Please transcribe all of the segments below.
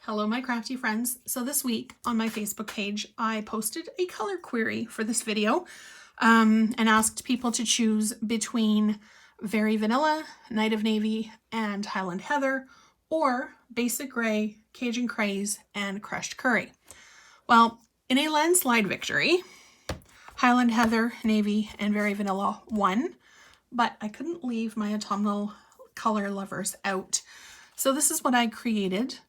Hello, my crafty friends. So this week on my Facebook page, I posted a color query for this video and asked people to choose between Very Vanilla, Night of Navy, and Highland Heather, or Basic Gray, Cajun Craze, and Crushed Curry. Well, in a landslide victory, Highland Heather, Navy, and Very Vanilla won, but I couldn't leave my autumnal color lovers out. So this is what I created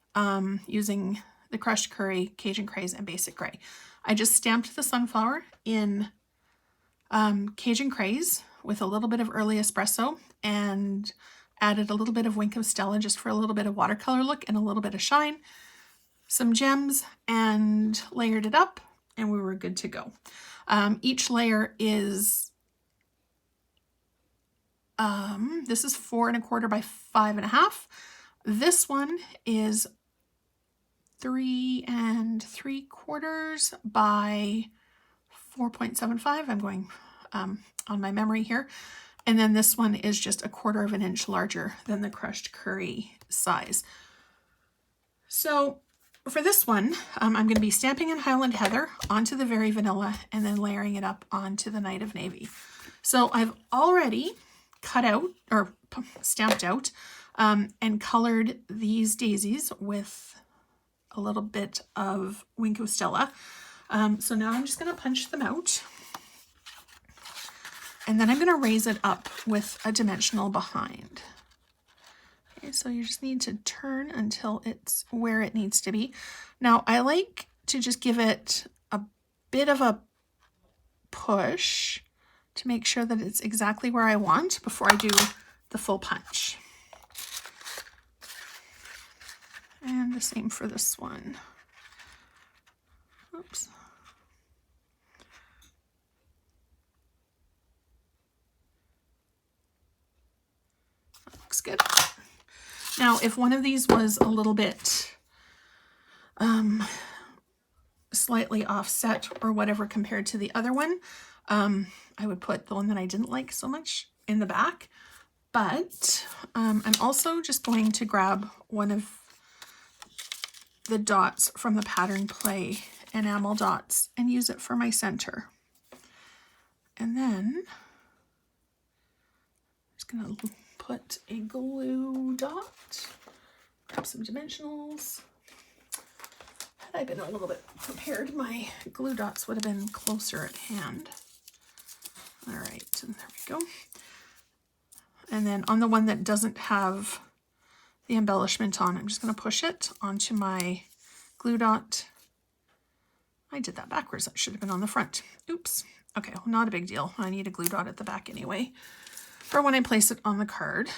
using the Crushed Curry, Cajun Craze, and Basic Gray. I just stamped the sunflower in Cajun Craze with a little bit of early espresso and added a little bit of Wink of Stella just for a little bit of watercolor look and a little bit of shine, some gems, and layered it up, and we were good to go. Each layer is this is 4 1/4 by 5 1/2. This one is 3 3/4 by 4.75. I'm going on my memory here. And then this one is just 1/4 of an inch larger than the Crushed Curry size. So for this one, I'm going to be stamping in Highland Heather onto the Very Vanilla and then layering it up onto the Night of Navy. So I've already cut out or stamped out and colored these daisies with a little bit of Wink of Stella. So now I'm just going to punch them out. And then I'm going to raise it up with a dimensional behind. Okay, so you just need to turn until it's where it needs to be. Now I like to just give it a bit of a push to make sure that it's exactly where I want before I do the full punch. And the same for this one. Oops. That looks good. Now, if one of these was a little bit slightly offset or whatever compared to the other one, I would put the one that I didn't like so much in the back. But I'm also just going to grab one of the dots from the Pattern Play enamel dots and use it for my center. And then I'm just going to put a glue dot, grab some dimensionals. Had I been a little bit prepared, my glue dots would have been closer at hand. All right, and there we go. And then on the one that doesn't have the embellishment on, I'm just going to push it onto my glue dot. I did that backwards. That should have been on the front. Oops. Okay, well, not a big deal. I need a glue dot at the back anyway for when I place it on the card.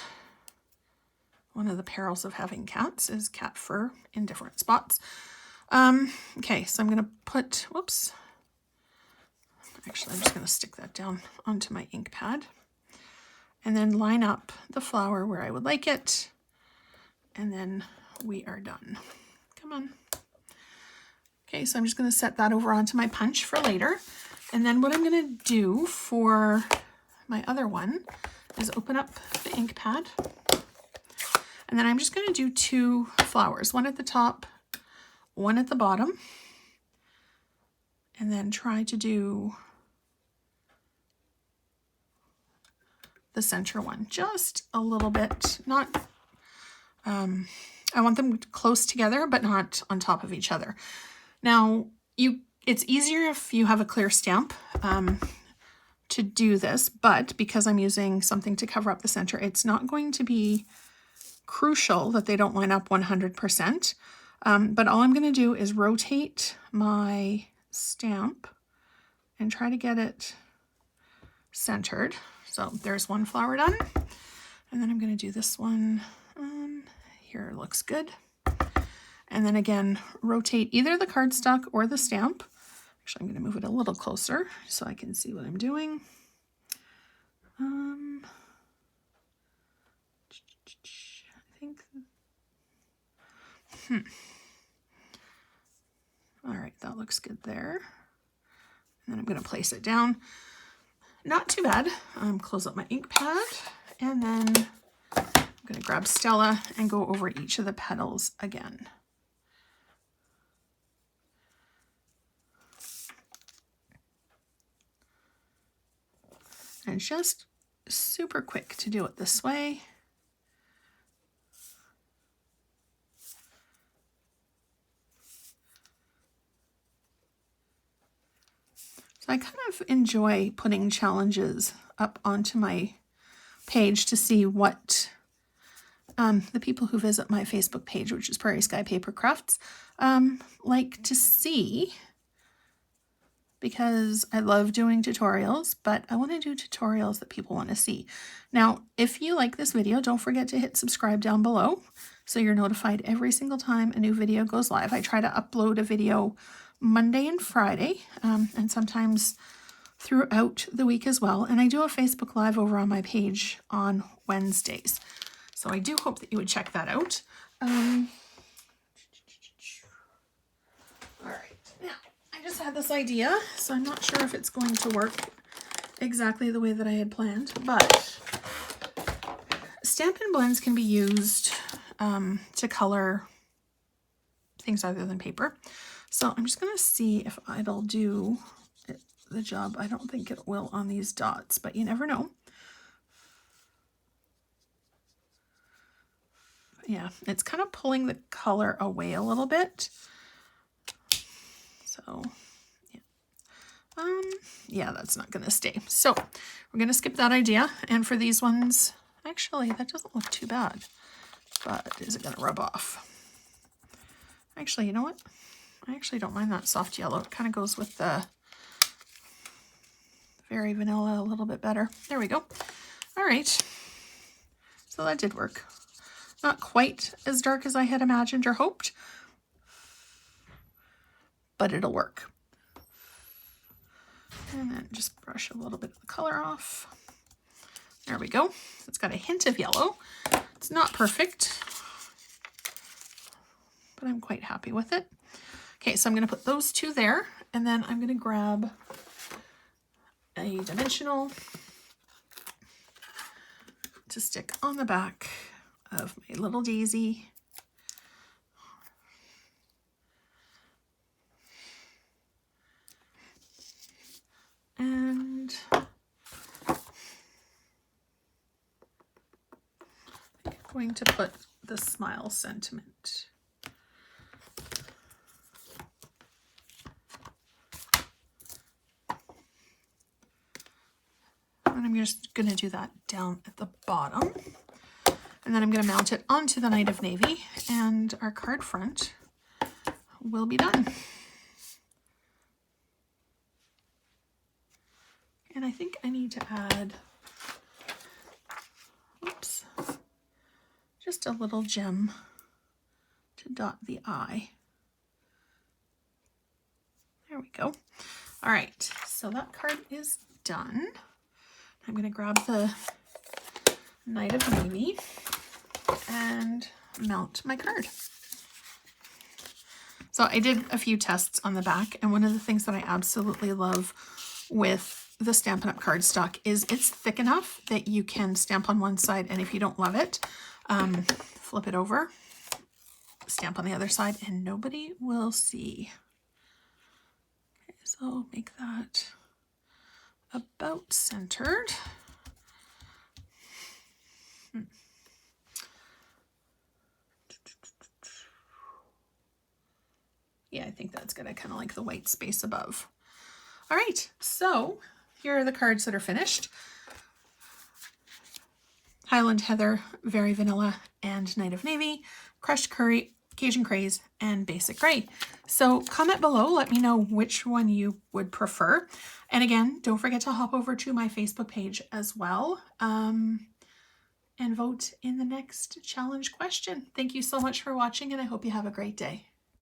One of the perils of having cats is cat fur in different spots. Okay, so I'm going to put, whoops. Actually, I'm just going to stick that down onto my ink pad and then line up the flower where I would like it. And then we are done. Come on. Okay, so I'm just going to set that over onto my punch for later. And then what I'm going to do for my other one is open up the ink pad. And then I'm just going to do 2 flowers, one at the top, one at the bottom. And then try to do the center one just a little bit, not I want them close together, but not on top of each other. Now, it's easier if you have a clear stamp to do this, but because I'm using something to cover up the center, it's not going to be crucial that they don't line up 100%. But all I'm going to do is rotate my stamp and try to get it centered. So there's one flower done. And then I'm going to do this one. Here looks good. And then again, rotate either the cardstock or the stamp. Actually, I'm going to move it a little closer so I can see what I'm doing. I think. All right, that looks good there. And then I'm going to place it down. Not too bad. Close up my ink pad, and then I'm going to grab Stella and go over each of the petals again. And it's just super quick to do it this way. So I kind of enjoy putting challenges up onto my page to see what the people who visit my Facebook page, which is Prairie Sky Paper Crafts, like to see, because I love doing tutorials, but I want to do tutorials that people want to see. Now, if you like this video, don't forget to hit subscribe down below so you're notified every single time a new video goes live. I try to upload a video Monday and Friday, and sometimes throughout the week as well. And I do a Facebook Live over on my page on Wednesdays. So I do hope that you would check that out. All right, now I just had this idea, so I'm not sure if it's going to work exactly the way that I had planned, but Stampin' blends can be used to color things other than paper. So I'm just going to see if it'll do the job. I don't think it will on these dots, but you never know. Yeah, it's kind of pulling the color away a little bit. So, yeah, that's not going to stay. So we're going to skip that idea. And for these ones, actually, that doesn't look too bad. But is it going to rub off? Actually, you know what? I actually don't mind that soft yellow. It kind of goes with the very vanilla a little bit better. There we go. All right. So that did work. Not quite as dark as I had imagined or hoped, but it'll work. And then just brush a little bit of the color off. There we go. It's got a hint of yellow. It's not perfect, but I'm quite happy with it. Okay, so I'm going to put those two there, and then I'm going to grab a dimensional to stick on the back of my little daisy. And I'm going to put the smile sentiment. And I'm just going to do that down at the bottom. And then I'm going to mount it onto the Night of Navy, and our card front will be done. And I think I need to add, oops, just a little gem to dot the eye. There we go. All right, so that card is done. I'm going to grab the Night of Navy and mount my card. So I did a few tests on the back, and one of the things that I absolutely love with the Stampin' Up! Cardstock is it's thick enough that you can stamp on one side, and if you don't love it, flip it over, stamp on the other side, and nobody will see. Okay, so make that about centered. Yeah, I think that's gonna kind of like the white space above. All right, so here are the cards that are finished. Highland Heather, Very Vanilla, and Night of Navy, Crushed Curry, Cajun Craze, and Basic Gray. So comment below, let me know which one you would prefer. And again, don't forget to hop over to my Facebook page as well, and vote in the next challenge question. Thank you so much for watching, and I hope you have a great day.